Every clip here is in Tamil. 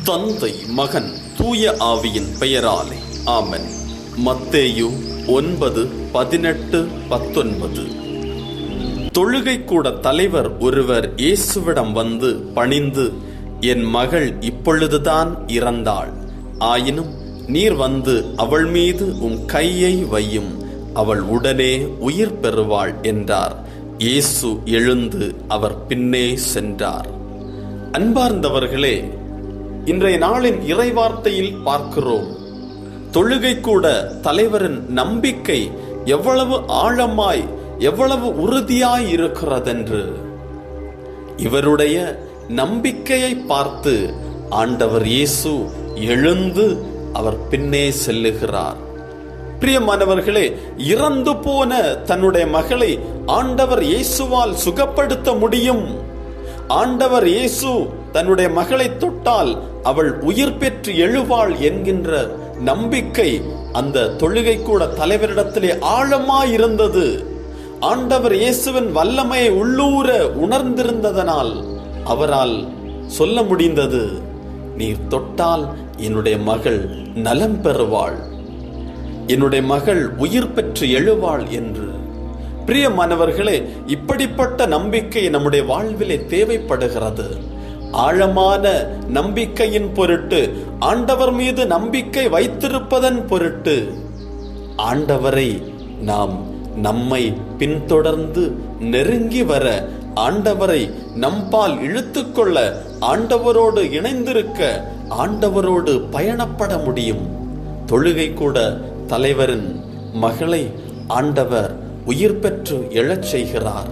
தந்தை, மகன், தூய ஆவியின் பெயராலே ஆமென். மத்தேயு 9:18-19. தொழுகை கூட தலைவர் ஒருவர் இயேசுவிடம் வந்து பணிந்து, என் மகள் இப்பொழுதுதான் இறந்தாள், ஆயினும் நீர் வந்து அவள் மீது உம் கையை வையும், அவள் உடனே உயிர் பெறுவாள் என்றார். இயேசு எழுந்து அவர் பின்னே சென்றார். அன்பார்ந்தவர்களே, இன்றைய நாளின் இறைவார்த்தையில் பார்க்கிறோம், தொழுகை கூட தலைவரின் நம்பிக்கை எவ்வளவு ஆழமாய், எவ்வளவு உறுதியாய் இருக்கிறதென்று. இவருடைய நம்பிக்கையை பார்த்து ஆண்டவர் இயேசு எழுந்து அவர் பின்னே செல்லுகிறார். பிரியமானவர்களே, இறந்து போன தன்னுடைய மகளை ஆண்டவர் இயேசுவால் சுகப்படுத்த முடியும். ஆண்டவர் இயேசு தன்னுடைய மகளை தொட்டால் அவள் உயிர் பெற்று எழுவாள் என்கின்ற நம்பிக்கை அந்த தொழுகை கூட தலைவரிடத்திலே ஆழமாயிருந்தது. ஆண்டவர் இயேசுவின் வல்லமையை உள்ளூர உணர்ந்திருந்ததனால் அவரால் சொல்ல முடிந்தது, நீர் தொட்டால் என்னுடைய மகள் நலம் பெறுவாள், என்னுடைய மகள் உயிர் பெற்று எழுவாள் என்று. பிரியமானவர்களே, இப்படிப்பட்ட நம்பிக்கை நம்முடைய வாழ்விலே தேவைப்படுகிறது. ஆழமான நம்பிக்கையின் பொருட்டு, ஆண்டவர் மீது நம்பிக்கை வைத்திருப்பதன் பொருட்டு ஆண்டவரை நாம் நம்மை பின்தொடர்ந்து நெருங்கி வர, ஆண்டவரை நம்பால் இழுத்துக்கொள்ள, ஆண்டவரோடு இணைந்திருக்க, ஆண்டவரோடு பயணப்பட முடியும். தொழுகை கூட தலைவரின் மகளை ஆண்டவர் உயிர் பெற்று எழச் செய்கிறார்.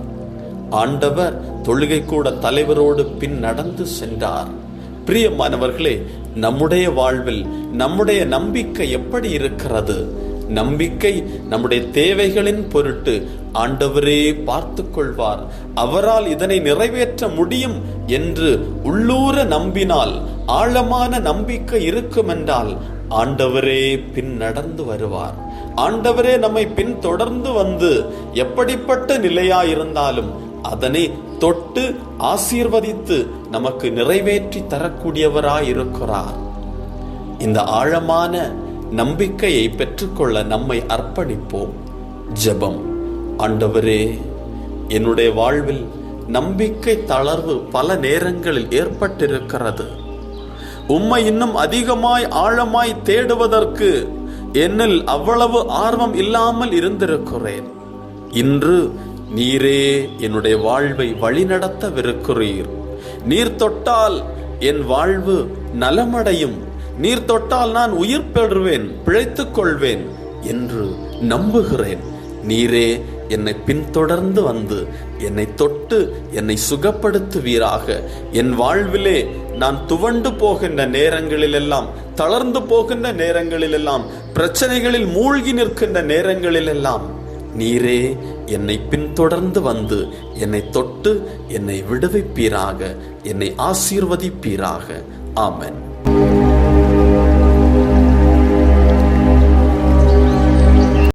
ஆண்டவர் தொழுகை கூட தலைவரோடு பின் நடந்து சென்றார். பிரியமானவர்களே, நம்முடைய வாழ்வில் நம்முடைய நம்பிக்கை எப்படி இருக்கிறது? நம்பிக்கை நம்முடைய தேவைகளின் பொருட்டு ஆண்டவரே பார்த்து கொள்வார், அவரால் இதனை நிறைவேற்ற முடியும் என்று உள்ளூர நம்பினால், ஆழமான நம்பிக்கை இருக்கும் என்றால் ஆண்டவரே பின் நடந்து வருவார். ஆண்டவரே நம்மை பின் தொடர்ந்து வந்து எப்படிப்பட்ட நிலையாயிருந்தாலும் அதனை தொட்டு ஆசீர்வதித்து நமக்கு நிறைவேற்றி தரக்கூடியவராயிருக்கிறார். இந்த ஆழமான நம்பிக்கையை பெற்றுக்கொள்ள நம்மை அர்ப்பணிப்போம். ஜெபம். ஆண்டவரே, என்னுடைய வாழ்வில் நம்பிக்கை தளர்வு பல நேரங்களில் ஏற்பட்டிருக்கிறது. உம்மை இன்னும் அதிகமாய் ஆழமாய் தேடுவதற்கு என்னில் அவ்வளவு ஆர்வம் இல்லாமல் இருந்திருக்கிறேன். இன்று நீரே என்னுடைய வாழ்வை வழிநடத்தவிருக்கிறீர். நீர் தொட்டால் என் வாழ்வு நலமடையும், நீர் தொட்டால் நான் உயிர் பெறுவேன், பிழைத்துக் கொள்வேன் என்று நம்புகிறேன். நீரே என்னை பின்தொடர்ந்து வந்து என்னை தொட்டு என்னை சுகப்படுத்துவீராக. என் வாழ்விலே நான் துவண்டு போகின்ற நேரங்களிலெல்லாம், தளர்ந்து போகின்ற நேரங்களிலெல்லாம், பிரச்சனைகளில் மூழ்கி நிற்கின்ற நேரங்களிலெல்லாம் நீரே என்னை பின்தொடர்ந்து வந்து என்னை தொட்டு என்னை விடுவிப்பீராக, என்னை ஆசீர்வதிப்பீராக. ஆமென்.